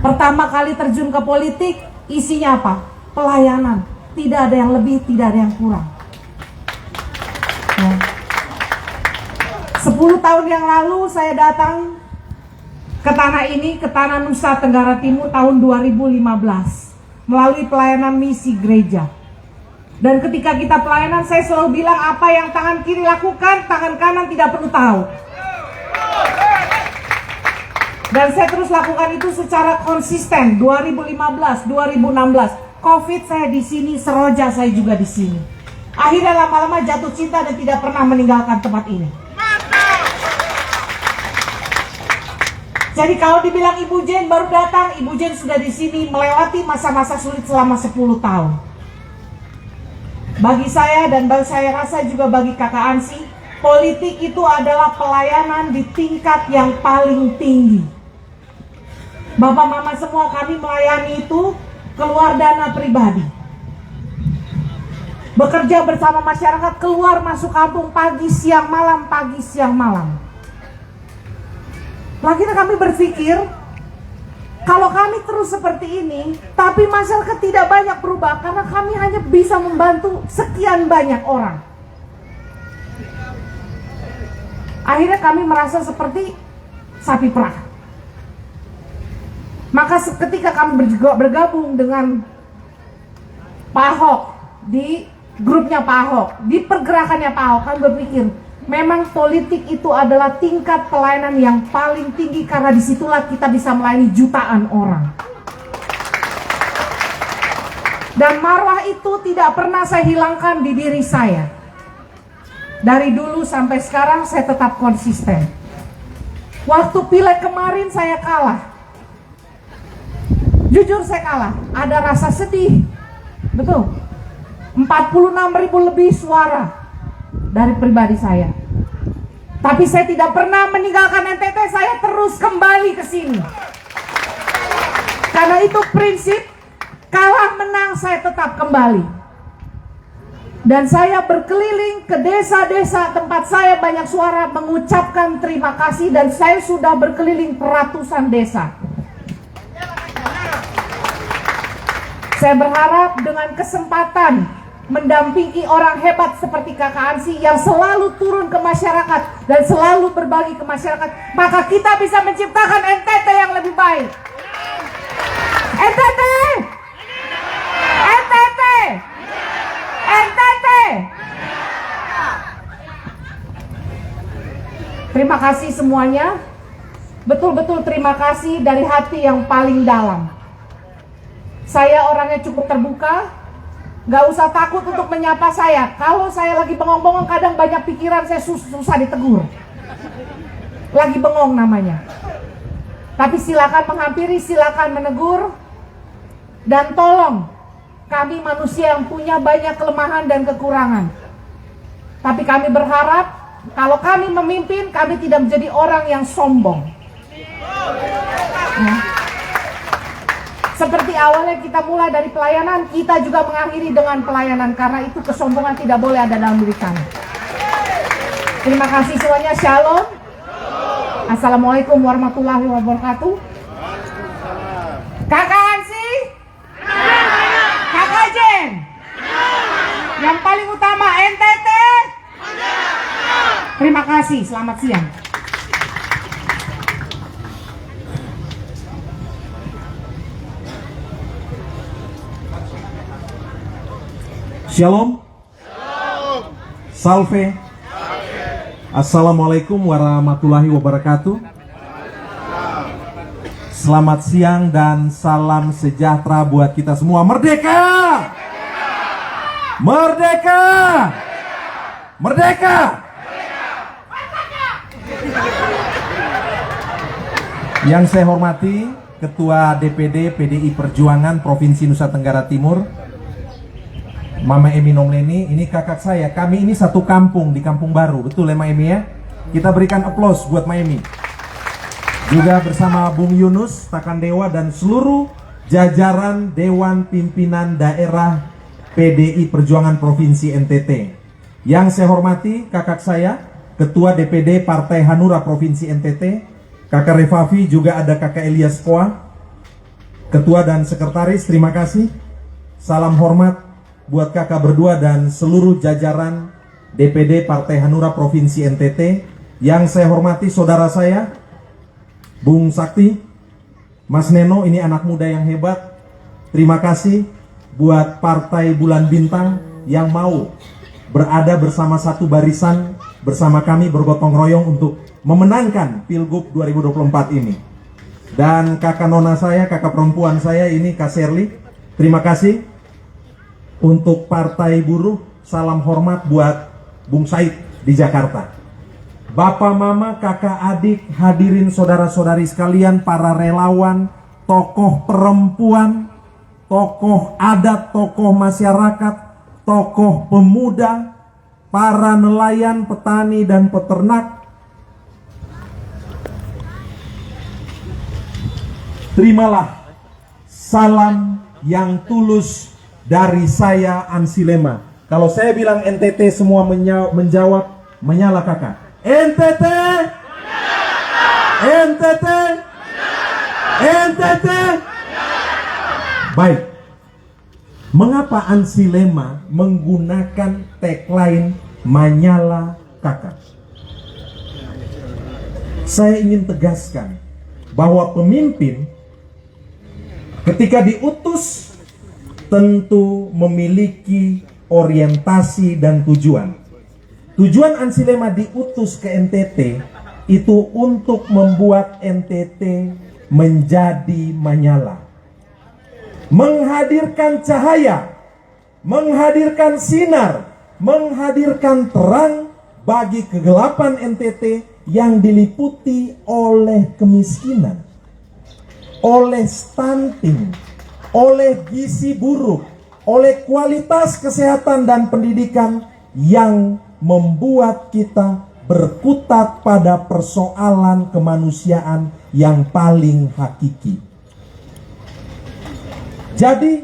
Pertama kali terjun ke politik, isinya apa? Pelayanan. Tidak ada yang lebih, tidak ada yang kurang. Ya. 10 tahun yang lalu saya datang ke tanah ini, ke tanah Nusa Tenggara Timur tahun 2015 melalui pelayanan misi gereja. Dan ketika kita pelayanan, saya selalu bilang apa yang tangan kiri lakukan, tangan kanan tidak perlu tahu. Dan saya terus lakukan itu secara konsisten. 2015, 2016, COVID saya di sini, Seroja saya juga di sini. Akhirnya lama-lama jatuh cinta dan tidak pernah meninggalkan tempat ini. Jadi kalau dibilang Ibu Jen baru datang, Ibu Jen sudah di sini melewati masa-masa sulit selama 10 tahun. Bagi saya dan saya rasa juga bagi Kakak Ansi, politik itu adalah pelayanan di tingkat yang paling tinggi. Bapak Mama semua kami melayani itu keluar dana pribadi. Bekerja bersama masyarakat, keluar masuk kampung pagi siang malam, pagi siang malam. Akhirnya kami berpikir, kalau kami terus seperti ini, tapi masyarakat tidak banyak berubah karena kami hanya bisa membantu sekian banyak orang. Akhirnya kami merasa seperti sapi perah. Maka ketika kami bergabung dengan Pak Ahok, di grupnya Pak Ahok, di pergerakannya Pak Ahok, kami berpikir, memang politik itu adalah tingkat pelayanan yang paling tinggi karena disitulah kita bisa melayani jutaan orang. Dan marwah itu tidak pernah saya hilangkan di diri saya. Dari dulu sampai sekarang saya tetap konsisten. Waktu pileg kemarin saya kalah. Jujur saya kalah, ada rasa sedih. Betul. 46.000 lebih suara dari pribadi saya. Tapi saya tidak pernah meninggalkan NTT, saya terus kembali ke sini. Karena itu prinsip, kalah menang saya tetap kembali. Dan saya berkeliling ke desa-desa tempat saya banyak suara mengucapkan terima kasih, dan saya sudah berkeliling ratusan desa. Saya berharap dengan kesempatan mendampingi orang hebat seperti Kakak Ansi yang selalu turun ke masyarakat dan selalu berbagi ke masyarakat, maka kita bisa menciptakan NTT yang lebih baik. NTT! NTT! NTT! Terima kasih semuanya. Betul-betul terima kasih dari hati yang paling dalam. Saya orangnya cukup terbuka. Gak usah takut untuk menyapa saya. Kalau saya lagi bengong-bengong, kadang banyak pikiran, saya susah ditegur. Lagi bengong namanya. Tapi silakan menghampiri, silakan menegur. Dan tolong, kami manusia yang punya banyak kelemahan dan kekurangan. Tapi kami berharap, kalau kami memimpin, kami tidak menjadi orang yang sombong. Ya. Seperti awalnya kita mulai dari pelayanan, kita juga mengakhiri dengan pelayanan. Karena itu kesombongan tidak boleh ada dalam diri kami. Terima kasih semuanya, shalom. Assalamualaikum warahmatullahi wabarakatuh. Kakak Ansi, Kakak Jen, yang paling utama NTT. Terima kasih, selamat siang. Shalom. Salve. Assalamualaikum warahmatullahi wabarakatuh. Selamat siang dan salam sejahtera buat kita semua. Merdeka! Merdeka! Merdeka! Yang saya hormati Ketua DPD PDI Perjuangan Provinsi Nusa Tenggara Timur, Mama Emi Nomleni, ini kakak saya. Kami ini satu kampung di Kampung Baru. Betul ya Ma Emi ya? Kita berikan aplaus buat Ma Emi. Juga bersama Bung Yunus Takandewa dan seluruh jajaran Dewan Pimpinan Daerah PDI Perjuangan Provinsi NTT. Yang saya hormati kakak saya, Ketua DPD Partai Hanura Provinsi NTT, Kakak Refafi, juga ada Kakak Elias Poa. Ketua dan Sekretaris, terima kasih. Salam hormat buat kakak berdua dan seluruh jajaran DPD Partai Hanura Provinsi NTT. Yang saya hormati saudara saya, Bung Sakti, Mas Neno, ini anak muda yang hebat. Terima kasih buat Partai Bulan Bintang yang mau berada bersama satu barisan bersama kami bergotong royong untuk memenangkan Pilgub 2024 ini. Dan kakak nona saya, kakak perempuan saya ini Kak Serli, terima kasih. Untuk Partai Buruh, salam hormat buat Bung Said di Jakarta. Bapak, mama, kakak, adik, hadirin saudara-saudari sekalian, para relawan, tokoh perempuan, tokoh adat, tokoh masyarakat, tokoh pemuda, para nelayan, petani, dan peternak. Terimalah salam yang tulus dari saya, Ansi-Lema. Kalau saya bilang NTT, semua menjawab, menyala kakak. NTT, NTT, NTT. Baik. Mengapa Ansi-Lema menggunakan tagline menyala kakak? Saya ingin tegaskan bahwa pemimpin ketika diutus tentu memiliki orientasi dan tujuan. Tujuan Ansi-Lema diutus ke NTT itu untuk membuat NTT menjadi menyala. Menghadirkan cahaya, menghadirkan sinar, menghadirkan terang bagi kegelapan NTT yang diliputi oleh kemiskinan, oleh stunting, oleh gizi buruk, oleh kualitas kesehatan dan pendidikan yang membuat kita berkutat pada persoalan kemanusiaan yang paling hakiki. Jadi,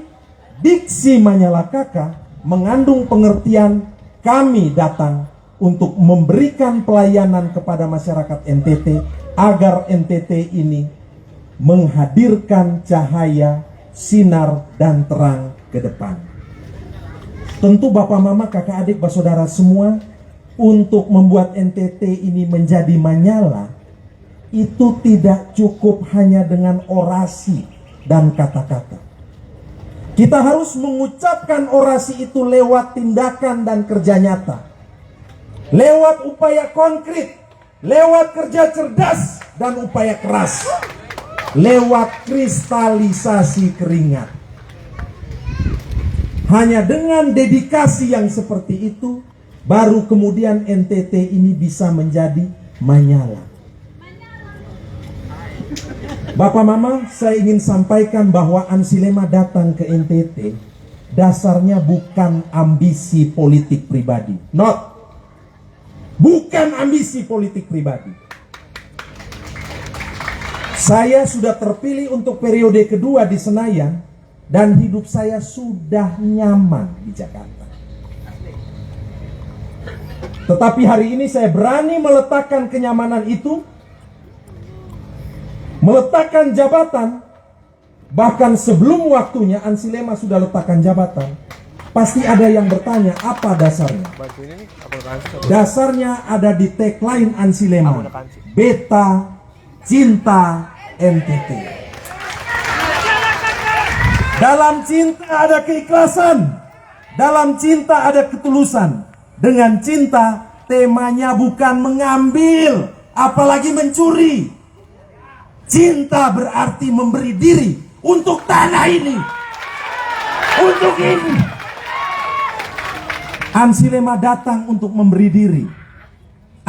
diksi menyala kakak mengandung pengertian kami datang untuk memberikan pelayanan kepada masyarakat NTT agar NTT ini menghadirkan cahaya, sinar, dan terang ke depan. Tentu bapak, mama, kakak, adik, saudara semua, untuk membuat NTT ini menjadi menyala, itu tidak cukup hanya dengan orasi dan kata-kata. Kita harus mengucapkan orasi itu lewat tindakan dan kerja nyata. Lewat upaya konkret, lewat kerja cerdas dan upaya keras. Lewat kristalisasi keringat. Hanya dengan dedikasi yang seperti itu, baru kemudian NTT ini bisa menjadi menyala. Bapak, mama, saya ingin sampaikan bahwa Ansi-Lema datang ke NTT dasarnya bukan ambisi politik pribadi. Bukan ambisi politik pribadi. Saya sudah terpilih untuk periode kedua di Senayan dan hidup saya sudah nyaman di Jakarta. Tetapi hari ini saya berani meletakkan kenyamanan itu, meletakkan jabatan, bahkan sebelum waktunya Ansi-Lema sudah letakkan jabatan. Pasti ada yang bertanya, apa dasarnya? Dasarnya ada di tagline Ansi-Lema, Beta Cinta NTT. Dalam cinta ada keikhlasan, dalam cinta ada ketulusan. Dengan cinta, temanya bukan mengambil, apalagi mencuri. Cinta berarti memberi diri untuk tanah ini, untuk ini. Ansi-Lema datang untuk memberi diri.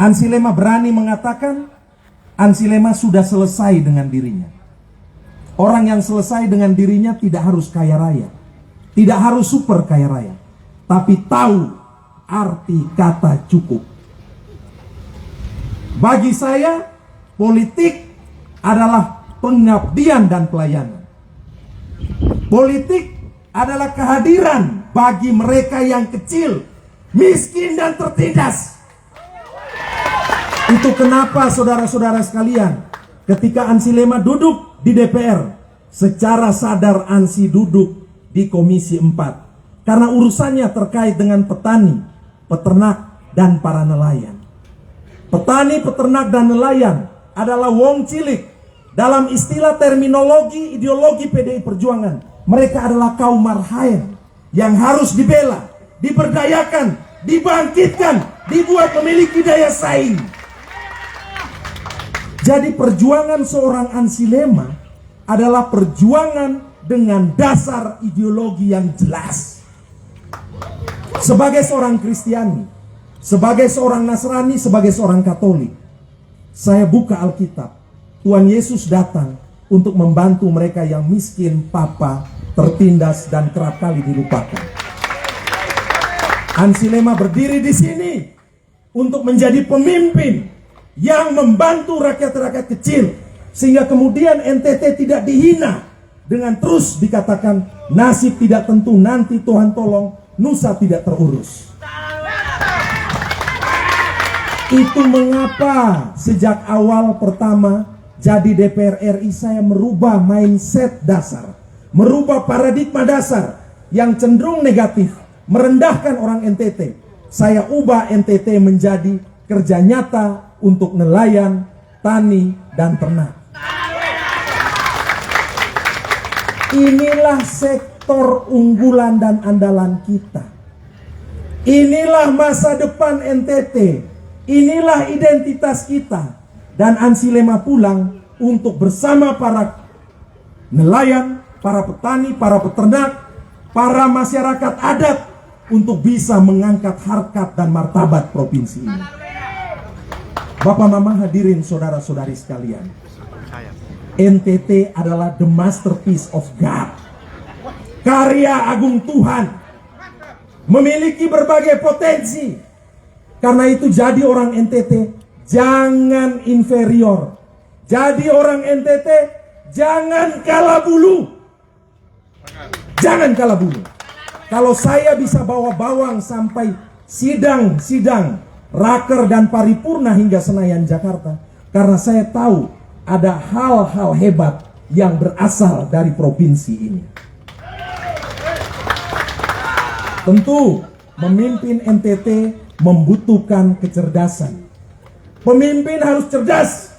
Ansi-Lema berani mengatakan, Ansi-Lema sudah selesai dengan dirinya. Orang yang selesai dengan dirinya tidak harus kaya raya, tidak harus super kaya raya, tapi tahu arti kata cukup. Bagi saya, politik adalah pengabdian dan pelayanan. Politik adalah kehadiran bagi mereka yang kecil, miskin, dan tertindas. Itu kenapa saudara-saudara sekalian, ketika Ansi-Lema duduk di DPR, secara sadar ANSI duduk di Komisi 4 karena urusannya terkait dengan petani, peternak, dan para nelayan. Petani, peternak, dan nelayan adalah wong cilik. Dalam istilah terminologi ideologi PDI Perjuangan, mereka adalah kaum marhaen yang harus dibela, diberdayakan, dibangkitkan, dibuat memiliki daya saing. Jadi perjuangan seorang Ansi Lema adalah perjuangan dengan dasar ideologi yang jelas. Sebagai seorang Kristiani, sebagai seorang Nasrani, sebagai seorang Katolik, saya buka Alkitab. Tuhan Yesus datang untuk membantu mereka yang miskin, papa, tertindas, dan kerap kali dilupakan. Ansi Lema berdiri di sini untuk menjadi pemimpin yang membantu rakyat-rakyat kecil, sehingga kemudian NTT tidak dihina dengan terus dikatakan nasib tidak tentu, nanti Tuhan tolong, nusa tidak terurus. Itu mengapa sejak awal pertama jadi DPR RI saya merubah mindset dasar, merubah paradigma dasar yang cenderung negatif, merendahkan orang NTT. Saya ubah NTT menjadi kerja nyata untuk nelayan, tani, dan ternak. Inilah sektor unggulan dan andalan kita. Inilah masa depan NTT. Inilah identitas kita. Dan Ansi Lema pulang untuk bersama para nelayan, para petani, para peternak, para masyarakat adat untuk bisa mengangkat harkat dan martabat provinsi ini. Bapak Mama, hadirin saudara-saudari sekalian, NTT adalah the masterpiece of God, karya agung Tuhan, memiliki berbagai potensi. Karena itu jadi orang NTT jangan inferior. Jadi orang NTT jangan kalah bulu. Jangan kalah bulu. Kalau saya bisa bawa bawang sampai sidang-sidang, raker dan paripurna hingga Senayan Jakarta, karena saya tahu ada hal-hal hebat yang berasal dari provinsi ini. Tentu memimpin NTT membutuhkan kecerdasan. Pemimpin harus cerdas.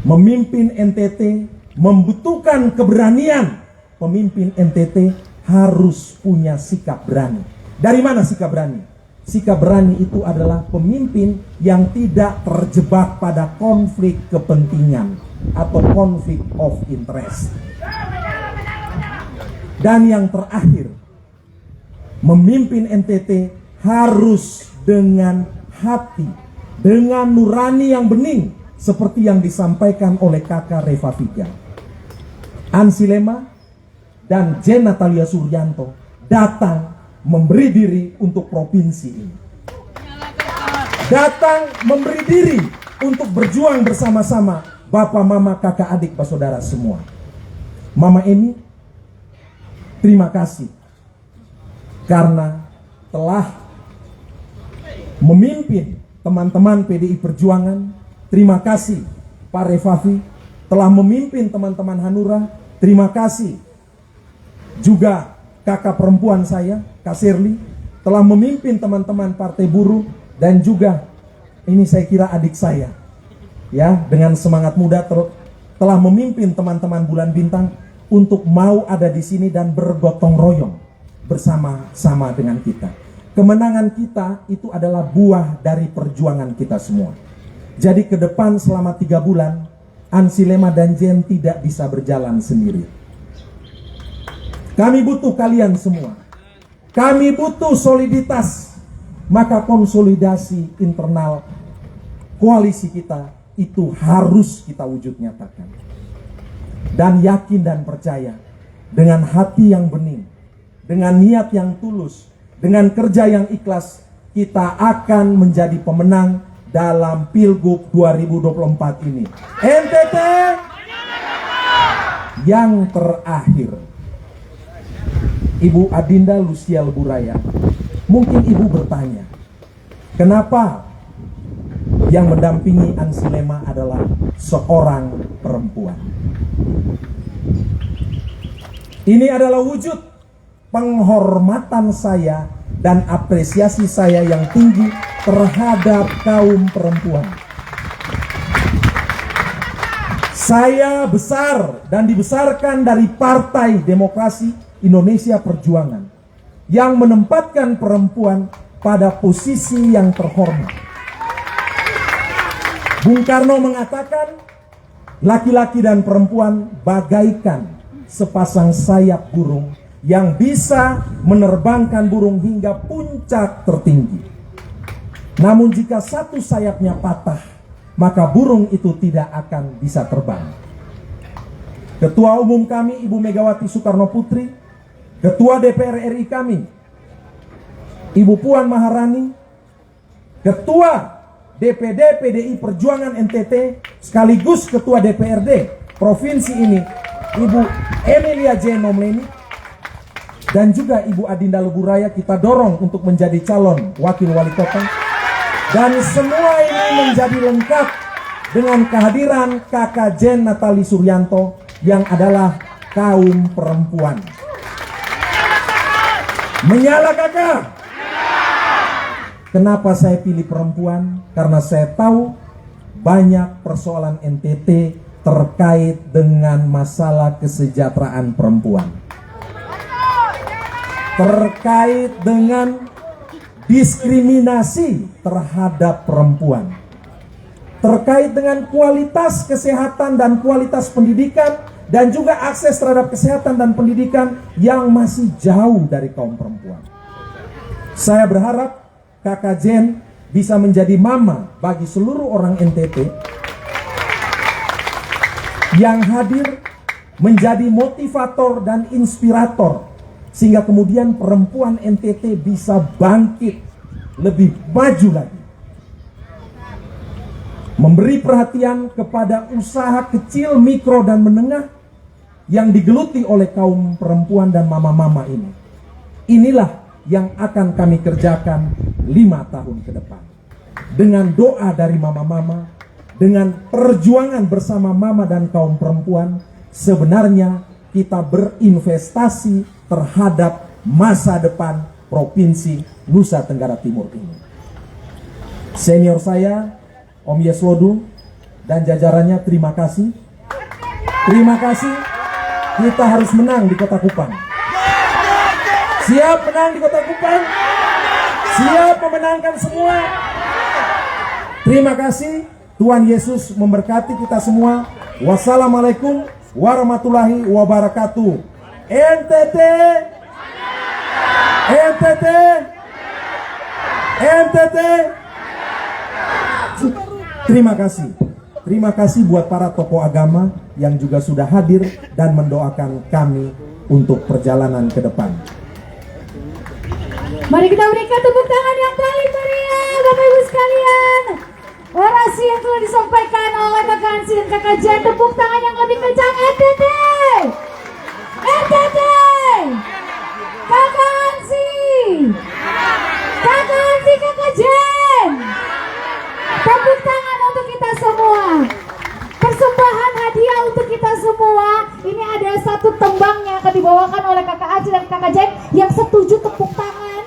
Memimpin NTT membutuhkan keberanian. Pemimpin NTT harus punya sikap berani. Dari mana sikap berani? Sikap berani itu adalah pemimpin yang tidak terjebak pada konflik kepentingan atau konflik of interest. Dan yang terakhir, memimpin NTT harus dengan hati, dengan nurani yang bening, seperti yang disampaikan oleh kakak Reva Viga. Ansi Lema dan Jen Natalia Suryanto datang memberi diri untuk provinsi ini. Datang memberi diri untuk berjuang bersama-sama Bapak, Mama, kakak, adik, saudara semua. Mama Emi, terima kasih karena telah memimpin teman-teman PDI Perjuangan. Terima kasih Pak Revavi telah memimpin teman-teman Hanura. Terima kasih juga kakak perempuan saya, Kak Shirley, telah memimpin teman-teman Partai Buruh. Dan juga ini saya kira adik saya, ya, dengan semangat muda telah memimpin teman-teman Bulan Bintang untuk mau ada di sini dan bergotong royong bersama-sama dengan kita. Kemenangan kita itu adalah buah dari perjuangan kita semua. Jadi ke depan selama 3 bulan, Ansi Lema dan Jen tidak bisa berjalan sendiri. Kami butuh kalian semua. Kami butuh soliditas. Maka konsolidasi internal koalisi kita itu harus kita wujud nyatakan. Dan yakin dan percaya, dengan hati yang bening, dengan niat yang tulus, dengan kerja yang ikhlas, kita akan menjadi pemenang dalam Pilgub 2024 ini. NTT yang terakhir, Ibu Adinda Lusial Buraya, mungkin Ibu bertanya, kenapa yang mendampingi Ansi Lema adalah seorang perempuan? Ini adalah wujud penghormatan saya dan apresiasi saya yang tinggi terhadap kaum perempuan. Saya besar dan dibesarkan dari Partai Demokrasi Indonesia Perjuangan yang menempatkan perempuan pada posisi yang terhormat. Bung Karno mengatakan, laki-laki dan perempuan bagaikan sepasang sayap burung yang bisa menerbangkan burung hingga puncak tertinggi. Namun jika satu sayapnya patah, maka burung itu tidak akan bisa terbang. Ketua Umum kami Ibu Megawati Soekarno Putri, Ketua DPR RI kami Ibu Puan Maharani, Ketua DPD PDI Perjuangan NTT sekaligus Ketua DPRD Provinsi ini Ibu Emilia J. Nomleni, dan juga Ibu Adinda Leburaya kita dorong untuk menjadi calon wakil wali kota. Dan semua ini menjadi lengkap dengan kehadiran Kakak Jen Natali Suryanto yang adalah kaum perempuan. Menyala kakak? Kenapa saya pilih perempuan? Karena saya tahu banyak persoalan NTT terkait dengan masalah kesejahteraan perempuan. Terkait dengan diskriminasi terhadap perempuan, terkait dengan kualitas kesehatan dan kualitas pendidikan, dan juga akses terhadap kesehatan dan pendidikan yang masih jauh dari kaum perempuan. Saya berharap Kakak Jen bisa menjadi mama bagi seluruh orang NTT yang hadir, menjadi motivator dan inspirator, sehingga kemudian perempuan NTT bisa bangkit lebih maju lagi. Memberi perhatian kepada usaha kecil, mikro, dan menengah yang digeluti oleh kaum perempuan dan mama-mama ini. Inilah yang akan kami kerjakan 5 tahun ke depan. Dengan doa dari mama-mama, dengan perjuangan bersama mama dan kaum perempuan, sebenarnya kita berinvestasi terhadap masa depan Provinsi Nusa Tenggara Timur ini. Senior saya, Om Yeswodu dan jajarannya, terima kasih. Terima kasih. Kita harus menang di Kota Kupang. Siap menang di Kota Kupang? Siap memenangkan semua? Terima kasih. Tuhan Yesus memberkati kita semua. Wassalamualaikum warahmatullahi wabarakatuh. NTT, NTT, NTT. Terima kasih. Terima kasih buat para tokoh agama yang juga sudah hadir dan mendoakan kami untuk perjalanan ke depan. Mari kita berikan tepuk tangan yang paling meriah, Bapak Ibu sekalian. Orasi yang telah disampaikan oleh Kakak Hansi dan Kakak Jen. Tepuk tangan yang lebih kencang. NTT, NTT, Kakak Hansi, Kakak Hansi, Kakak Jen. Tepuk tangan untuk kita semua. Persembahan hadiah untuk kita semua. Ini ada satu tembang yang akan dibawakan oleh Kakak Hansi dan Kakak Jen. Yang setuju tepuk tangan.